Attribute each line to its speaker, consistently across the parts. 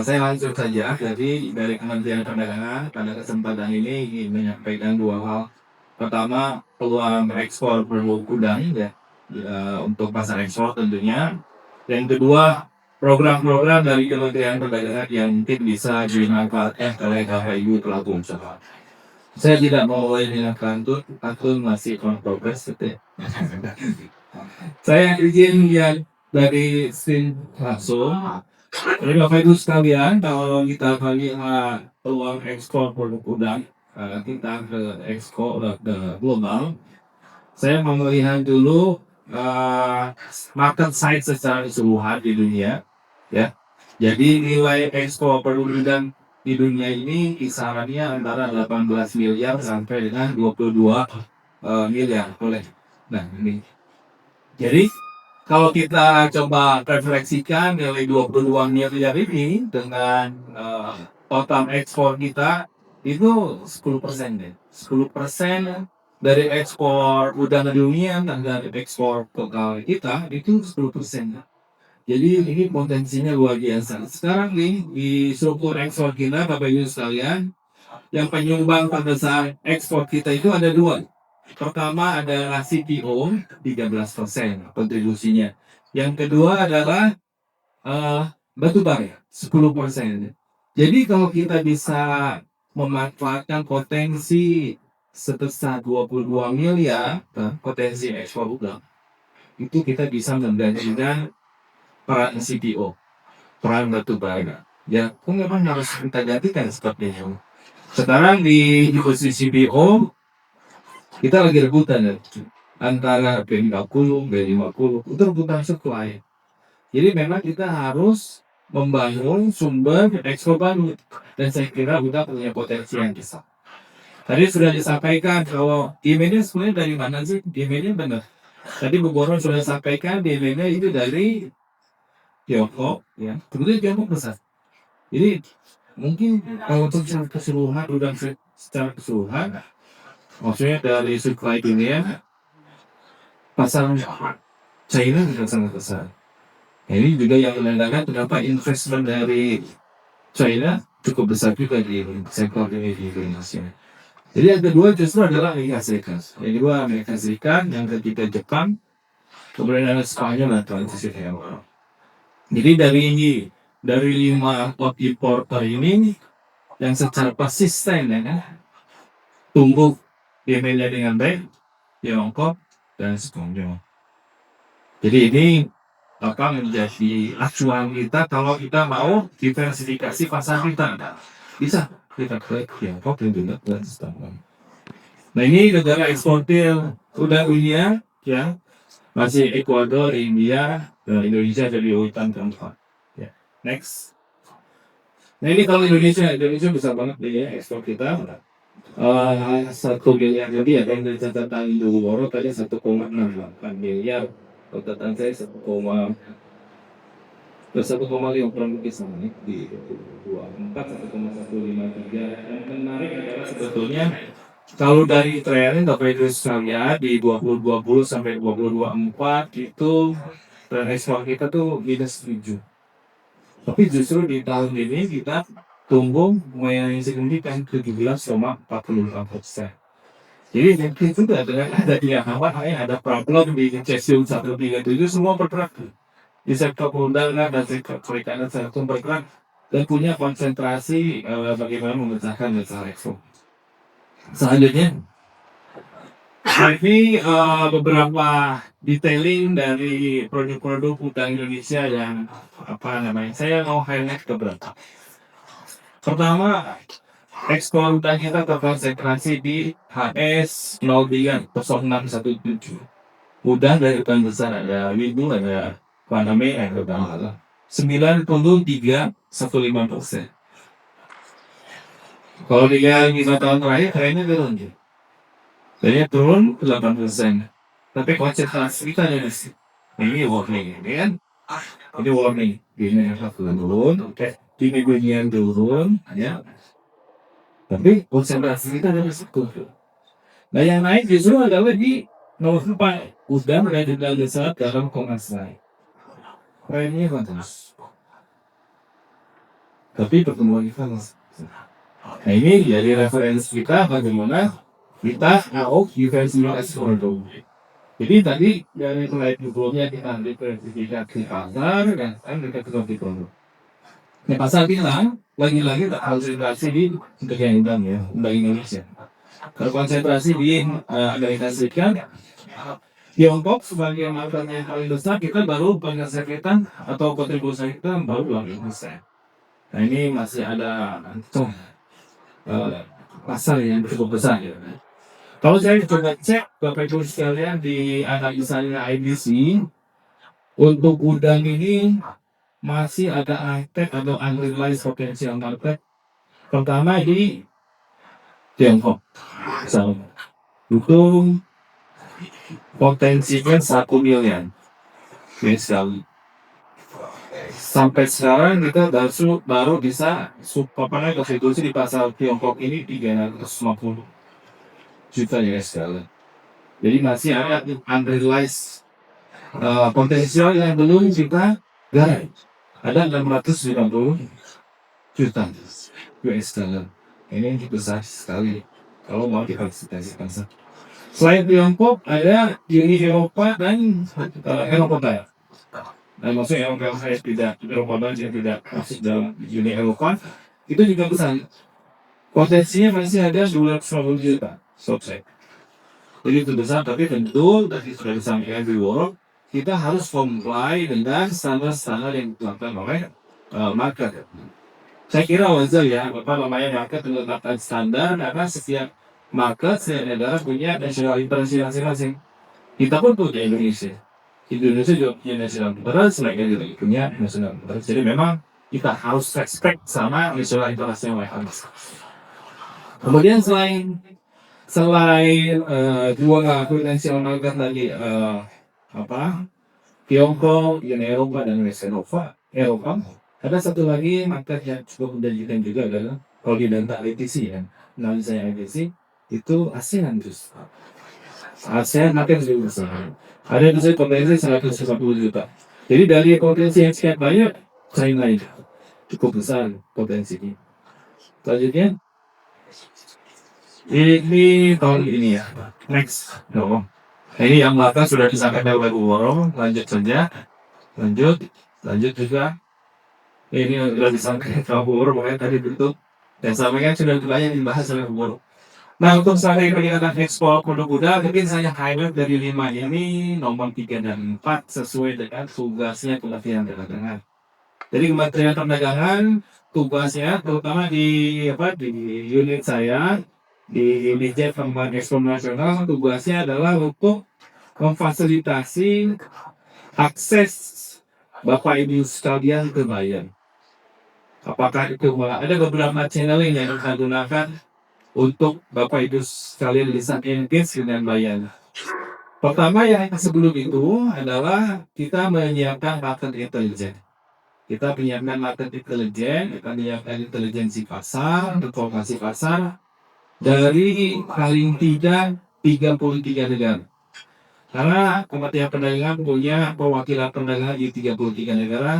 Speaker 1: Saya langsung saja. Jadi dari Kementerian Perdagangan pada kesempatan ini ingin menyampaikan dua hal. Pertama, peluang ekspor produk udang untuk pasar ekspor tentunya. Yang kedua, program-program dari Kementerian Perdagangan yang mungkin bisa dimanfaatkan oleh KPU pelaku usaha. Saya tidak mau dengan kantun masih on progress gitu ya. Saya izin yang dari screen langsung. Jadi Bapak Ibu sekalian, kalau kita melihat peluang ekspor produk udang, kita ke ekspor ke global, saya mau melihat dulu market size secara keseluruhan di dunia, ya. Jadi nilai ekspor produk udang di dunia ini kisarannya antara 18 miliar sampai dengan 22 miliar, boleh. Nah ini. Jadi kalau kita coba refleksikan nilai 22 miliar ini dengan total ekspor kita itu 10% deh. 10% dari ekspor udang dunia dan dari ekspor total kita itu 10%. Jadi ini potensinya luar biasa. Sekarang nih di struktur ekspor kita, Bapak Ibu sekalian, yang penyumbang pada saat ekspor kita itu ada dua. Pertama adalah CPO 13% kontribusinya. Yang kedua adalah batu bara 10%. Jadi kalau kita bisa memanfaatkan potensi sebesar 22 miliar potensi ekspor udang, itu kita bisa menggantikan peran CPO, peran batu bara. Ya, kok memang harus kita gantikan seperti itu. Sekarang di posisi CPO kita lagi rebutan ya, antara B30, B50, itu rebutan supply. Jadi memang kita harus membangun sumber ekspor baru, dan saya kira kita punya potensi yang besar. Tadi sudah disampaikan kalau demandnya sebenarnya dari mana sih? Demandnya benar. Tadi Bu Boron sudah sampaikan demandnya itu dari Tiongkok, ya. Kemudian Tiongkok besar. Jadi mungkin kalau untuk secara keseluruhan, udah secara keseluruhan, maksudnya dari supply dunia, pasar China juga sangat besar. Ini juga yang menandakan kenapa investment dari China cukup besar juga di sektor ini di Indonesia. Jadi yang kedua justru adalah Amerika Serikat. Yang kedua Amerika Serikat, yang ketiga Jepang, kemudian ada Spanyol dan Prancis yang Jadi dari 5 importer ini yang secara persisten ya kan, tumbuh demandnya dengan baik, Tiongkok dan Spanyol. Jadi ini menjadi acuan kita kalau kita mau diversifikasi pasar kita. Bisa kita klik Tiongkok dan juga ke Spanyol. Nah ini negara eksportir udang dunia ya, masih Ekuador, India, dan Indonesia jadi urutan keempat. Ya. Next. Nah ini kalau Indonesia bisa banget nih ya ekspor kita. 1 miliar lebih ya, dari catatan dulu Woro tadi 1,68 miliar, catatan saya 1,5 kurang lebih sama nih di 24 1,153. Yang menarik adalah sebetulnya kalau dari tren Bapak Ibu sekalian di 2020 sampai 2024 itu tren ekspor kita tuh minus 7. Tapi justru di tahun ini kita tumbuh lumayan signifikan 17,45%. Jadi mungkin juga dengan adanya ada problem di cesium 137 semua bergerak di sektor perundangan dan sektor perikanan sektor bergerak dan punya konsentrasi bagaimana memecahkan masalah ekspor. Selanjutnya, ini beberapa detailing dari produk-produk udang Indonesia yang saya mau highlight beberapa. Pertama, ekspor udang kita terkonsentrasi di HS 030617. Udang dari hutan besar ada Wibu, ada Paname, ada Bangala. 93,15%. Kalau 5 tahun terakhir, trennya turun. Trennya turun 8%. Tapi konsentrasi kita ada di sini. Ini warning, ini kan? Ini warning. Ini yang turun, di minggunya turun, ya. Tapi konsentrasi kita ada di situ. Nah yang naik justru adalah di nomor 4, udang dan udang besar dalam Komnas naik. Trennya bagus. tapi pertumbuhan kita masih. Nah ini jadi referensi kita bagaimana kita mau diversifikasi produk. Jadi tadi dari mulai dulunya kita diversifikasi pasar dan diversifikasi produk. Nah pasar bilang lagi-lagi tak konsentrasi di untuk yang undang ya, undang Indonesia. Kalau konsentrasi di Amerika Serikat, Tiongkok sebagai market yang paling besar, kita baru pengesekretan atau kontribusi kita baru 20%. Nah ini masih ada pasar yang cukup besar ya. Kalau saya coba cek Bapak Ibu sekalian di analisanya IBC, untuk gudang ini masih ada untapped atau unrealized potential market. Pertama di Tiongkok, misalnya. Itu potensinya 1 miliar. Misal sampai sekarang kita baru bisa konstitusi di pasar Tiongkok ini 350 juta US dollar. Jadi masih ada unrealized potensial yang belum kita garap. Ada 650 juta US dollar. Ini besar sekali kalau mau difasilitasikan. Selain Tiongkok ada Uni Eropa dan Eropa Barat. Nah, maksudnya Eropa saya Eropa Barat yang tidak masuk dalam Uni Eropa itu juga besar. Potensinya masih ada 250 juta selesai. Jadi itu besar, tapi tentu tadi sudah disampaikan di World, kita harus comply dengan standar-standar yang ditetapkan oleh market. Saya kira wajar ya, market menetapkan standar karena setiap market, setiap negara punya national interest masing-masing. Kita pun punya Indonesia. Indonesia juga punya national interest, mereka juga punya national interest. Jadi memang kita harus respect sama national interest yang mereka. Kemudian selain dua financial market tadi Tiongkok, Uni Eropa dan Eropa, ada satu lagi market yang cukup menjanjikan juga adalah kalau di data ITC ya, analisa ITC itu ASEAN justru. ASEAN market juga besar. Ada di sini potensi 150 juta. Jadi dari potensi yang sekian banyak, China itu cukup besar potensinya. Selanjutnya ini tahun ini ya, next dong. Ini yang belakang sudah disampaikan oleh Bu Woro, lanjut saja, lanjut juga. Ini sudah disampaikan oleh Bu Woro, makanya tadi bentuk dan sampaikan sudah banyak dibahas oleh Bu Woro. Nah untuk saya peningkatan ekspor produk udang, mungkin saya highlight dari 5 ini nomor 3 dan 4 sesuai dengan tugasnya Kementerian Perdagangan. Jadi Kementerian Perdagangan tugasnya terutama di unit saya di Dirjen Pengembangan Ekspor Nasional, tugasnya adalah untuk memfasilitasi akses Bapak Ibu sekalian ke buyer. Apakah itu ada beberapa channel yang kita gunakan untuk Bapak Ibu sekalian bisa engage dengan buyer. Pertama yang sebelum itu adalah kita menyiapkan market intelligence. Kita menyiapkan market intelligence, kita menyiapkan intelijensi pasar, informasi pasar dari paling tidak 33 negara. Karena Kementerian Perdagangan punya perwakilan perdagangan di 33 negara.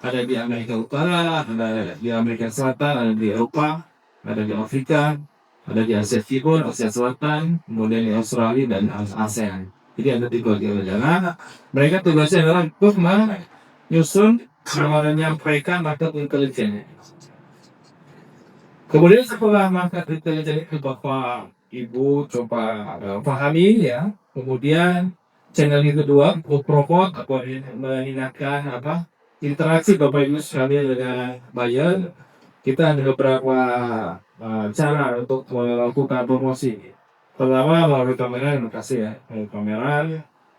Speaker 1: Ada di Amerika Utara, ada di Amerika Selatan, ada di Eropa, ada di Afrika, ada di Asia Timur, Asia Selatan, kemudian di Australia dan ASEAN. Jadi ada 33 negara. Mereka tugasnya adalah untuk menyusun menyampaikan market intelligence. Kemudian setelah market intelligence itu Bapak Ibu coba pahami ya. Kemudian channel yang kedua untuk promote atau meningkatkan interaksi Bapak Ibu sekalian dengan buyer. Kita ada beberapa cara untuk melakukan promosi. Pertama melalui kamera, terima kasih ya, melalui kamera.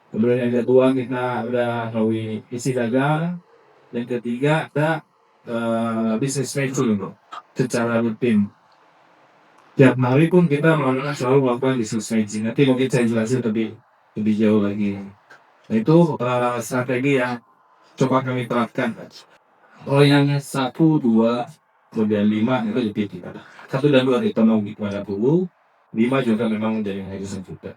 Speaker 1: Kemudian yang kedua kita udah melalui isi dagang. Yang ketiga ada business matching secara rutin. Tiap hari pun kita selalu melakukan business matching. Nanti mungkin saya jelasin lebih jauh lagi. Nah itu strategi yang coba kami terapkan. Kalau yang 1, 2, kemudian 5 itu lebih kita. 1 dan 2 kita mau kepada dulu. 5 juga memang menjadi halusan juga.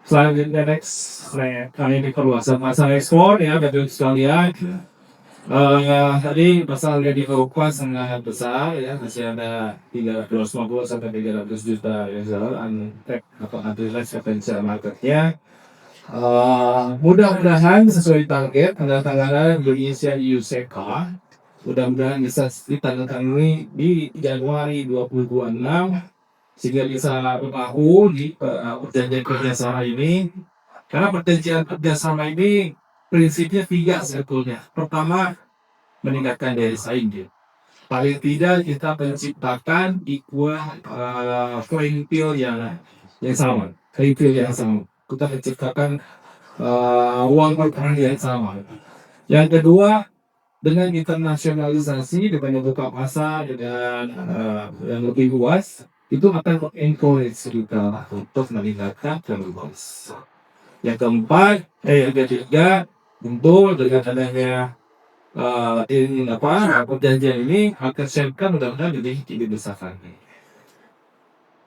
Speaker 1: Selanjutnya next, kami ini perluasan masalah ekspor ya, Bapak sekalian. Tadi pasal gaji Eropa sangat besar ya, masih ada 350 sampai 300 juta US dollar untapped atau unrealized potential marketnya. Mudah-mudahan sesuai target penandatanganan Indonesia USECA, mudah-mudahan bisa ditandatangani di Januari 2026 sehingga bisa berbahu di perjanjian kerjasama ini. Karena perjanjian kerjasama ini prinsipnya tiga sebetulnya. Pertama, meningkatkan daya saing dia. Paling tidak kita menciptakan equal playing field yang sama, playing field yang sama. Kita menciptakan uang perputaran yang sama. Yang kedua, dengan internasionalisasi, dengan membuka pasar, dengan yang lebih luas, itu akan encourage kita untuk meningkatkan kualitas. Yang keempat, yang ketiga, tentu dengan adanya perjanjian ini akan siapkan mudah-mudahan lebih besar lagi.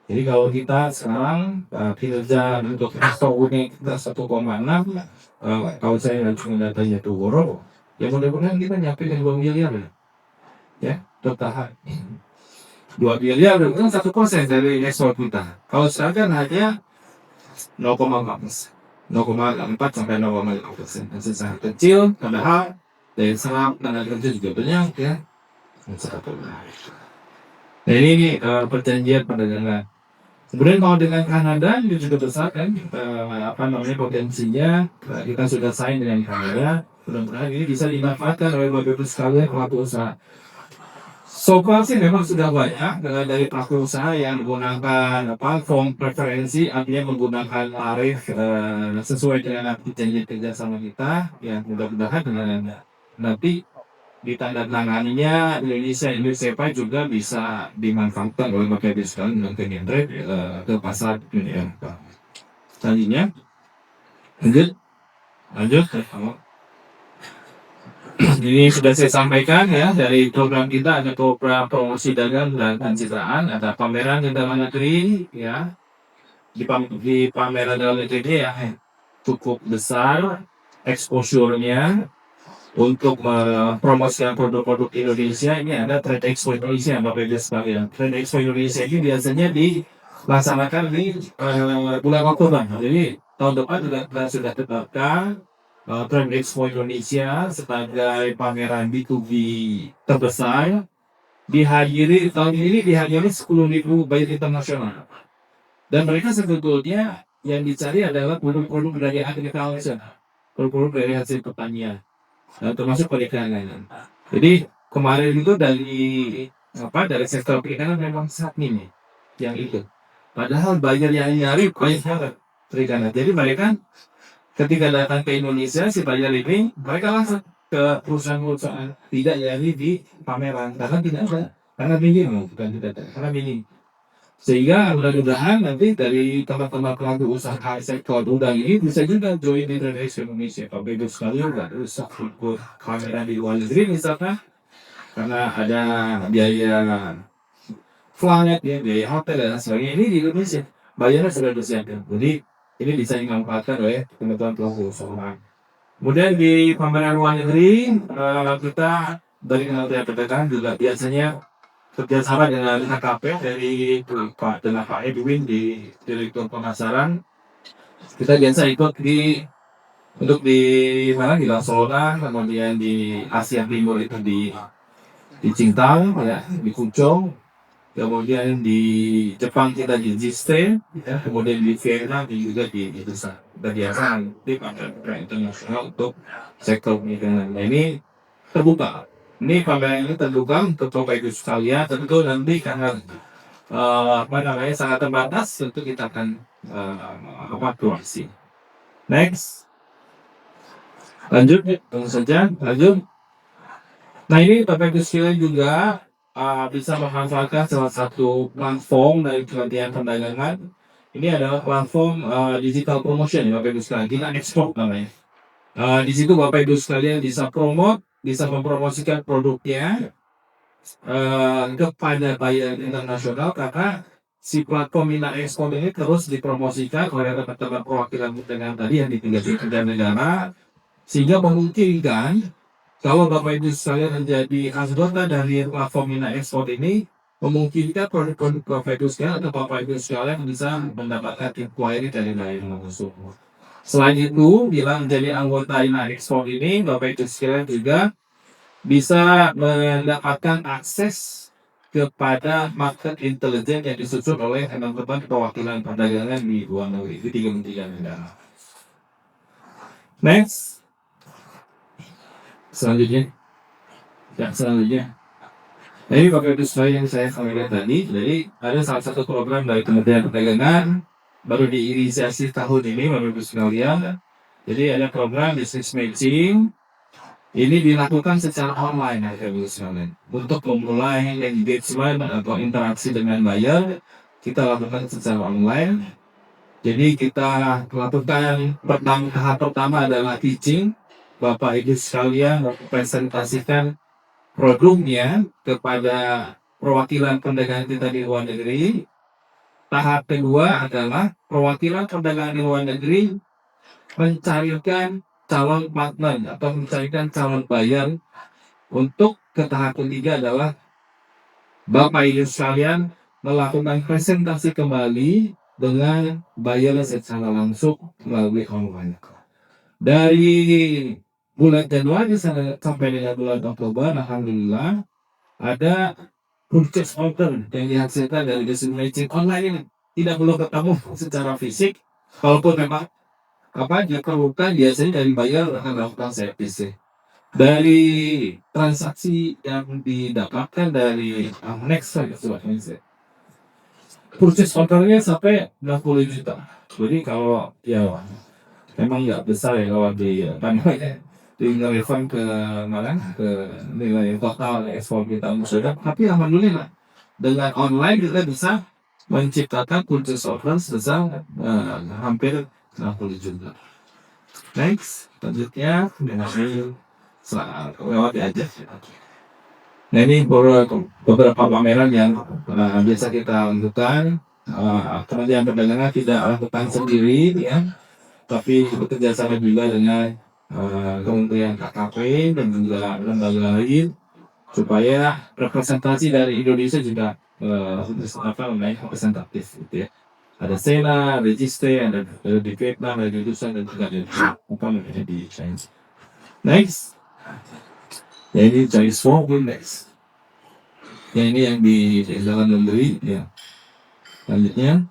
Speaker 1: Jadi kalau kita sekarang kinerja untuk ekspor ini kita 1,6, kalau saya cuma datanya turun, ya mudah-mudahan kita nyampe ke 2 miliar ya, tertahan 2 miliar itu 1% dari ekspor kita. Kalau sekarang hanya 0,4%, 0,4 sampai 0,5%, masih sangat kecil, padahal dari serap tenaga kerja juga banyak ya. Nah ini perjanjian perdagangan. Kemudian kalau dengan Kanada itu juga besar kan, potensinya kita sudah sign dengan Kanada. Mudah-mudahan ini bisa dimanfaatkan oleh beberapa sekalian pelaku usaha. So far sih memang sudah banyak dari pelaku usaha yang menggunakan form preferensi, artinya menggunakan tarif sesuai dengan perjanjian kerjasama kita. Ya mudah-mudahan dengan nanti ditandatanganinya Indonesia juga bisa dimanfaatkan oleh pakai diskon dan trade ke pasar dunia. Selanjutnya, lanjut. Ini sudah saya sampaikan ya, dari program kita ada program promosi dagang dan pencitraan, ada pameran di dalam negeri ya. Di pameran dalam negeri ini ya cukup besar exposure-nya untuk mempromosikan produk-produk Indonesia. Ini ada Trade Expo Indonesia, Bapak Ibu sekalian. Trade Expo Indonesia ini biasanya dilaksanakan di bulan Oktober. Jadi tahun depan sudah tetapkan Trade Expo Indonesia sebagai pameran B2B terbesar, tahun ini dihadiri 10.000 buyer internasional. Dan mereka sebetulnya yang dicari adalah produk-produk dari agriculture, produk-produk dari hasil pertanian, termasuk perikanan. Jadi kemarin itu dari sektor perikanan memang sangat minim yang itu. Padahal buyer yang nyari banyak banget perikanan. Jadi mereka ketika datang ke Indonesia, si buyer ini mereka langsung ke perusahaan-perusahaan, tidak nyari di pameran karena tidak ada, karena minim, bukan tidak ada, karena minim. Sehingga mudah-mudahan nanti dari teman-teman pelaku usaha sektor udang ini bisa juga join di Trade Expo Indonesia. Kalau itu sekali nggak usah ikut pameran di luar negeri misalkan, karena ada biaya flight, ya, biaya hotel dan sebagainya. Ini di Indonesia bayarnya sudah disiapkan. Jadi ini bisa dimanfaatkan oleh teman-teman pelaku usaha. Kemudian di pameran luar negeri kita dari Kementerian juga biasanya kerjasama dengan HKP dari Pak Edwin di Direktur Pemasaran. Kita biasa ikut untuk di mana di Barcelona, kemudian di Asia Timur itu di Qingdao ya, di Fuzhou. Kemudian di Jepang kita di Jiste, ya, kemudian di Vietnam juga di Indonesia. Kita biasa di pameran internasional untuk sektor perdagangan. Nah ini terbuka. Ini pameran ini terbuka untuk Bapak Ibu sekalian. Tentu nanti karena sangat terbatas, tentu kita akan evaluasi. Next, lanjut saja. Nah ini Bapak Ibu sekalian juga bisa memanfaatkan salah satu platform dari Kementerian Perdagangan. Ini adalah platform digital promotion ya Bapak Ibu sekalian. Kita ekspor namanya. Di situ Bapak Ibu sekalian bisa bisa mempromosikan produknya kepada buyer internasional, karena si platform Mina Ekspor ini terus dipromosikan oleh teman-teman perwakilan perdagangan tadi yang di tingkat negara, sehingga memungkinkan Kalau Bapak Ibu sekalian menjadi anggota dari platform Mina Ekspor ini, memungkinkan produk-produk Bapak Ibu sekalian atau Bapak Ibu sekalian bisa mendapatkan inquiry dari lain langsung. Selain itu, bila menjadi anggota Mina Ekspor ini, Bapak Ibu sekalian juga bisa mendapatkan akses kepada market intelligence yang disusun oleh teman-teman perwakilan perdagangan di luar negeri di 33 negara. Next, selanjutnya, selanjutnya. Nah, ini Bapak Ibu sekalian yang saya sampaikan tadi. Jadi ada salah satu program dari Kementerian Perdagangan baru diinisiasi tahun ini, Bapak Ibu sekalian. Jadi ada program business matching. Ini dilakukan secara online, Bapak Ibu sekalian. Untuk memulai engagement atau interaksi dengan buyer, kita lakukan secara online. Jadi kita lakukan tahap pertama adalah teaching. Bapak Ibu sekalian presentasikan produknya kepada perwakilan perdagangan kita di luar negeri. Tahap kedua adalah perwakilan perdagangan di luar negeri mencarikan calon partner atau mencarikan calon buyer. Untuk ke tahap ketiga adalah Bapak Ibu sekalian melakukan presentasi kembali dengan buyer secara langsung melalui online. Dari bulan Januari sampai dengan bulan Oktober, alhamdulillah ada purchase order yang dihasilkan dari business matching online ini. Tidak perlu ketemu secara fisik, walaupun memang diperlukan biasanya dari buyer akan melakukan service. Dari transaksi yang didapatkan dari next purchase ordernya sampai 60 juta. Jadi kalau ya memang nggak besar ya kalau di relevan ke mana ke nilai total ekspor kita sudah, tapi alhamdulillah dengan online kita bisa menciptakan purchase order sebesar hampir 60 juta. Next, selanjutnya lewat aja. Nah ini beberapa pameran yang biasa kita lakukan. Kementerian Perdagangan tidak lakukan sendiri, ya, tapi bekerja sama juga dengan Kementerian KKP dan juga lembaga lain supaya representasi dari Indonesia juga representatif, gitu ya. Ada Sena, Registe, ada di Vietnam, ada di Dusan, dan juga ada di China. Next, ya ini Chinese Phone next. Ya ini yang di dalam negeri, ya. Selanjutnya,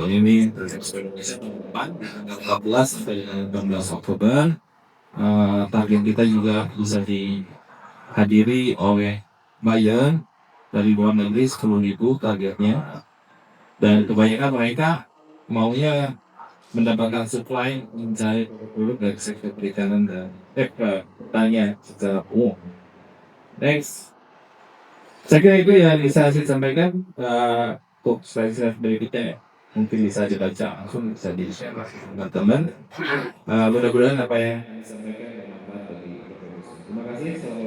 Speaker 1: ini 14 sampai 16 Oktober. Target kita juga bisa dihadiri oleh buyer dari luar negeri 10.000 targetnya, dan kebanyakan mereka maunya mendapatkan supply mencari produk dari sektor perikanan dan pertanian secara umum. Next, saya kira itu yang bisa saya sampaikan. Untuk slide berikutnya mungkin bisa dibaca langsung, bisa di-share teman-teman. Mudah-mudahan apa yang saya sampaikan bermanfaat bagi kita. Terima kasih.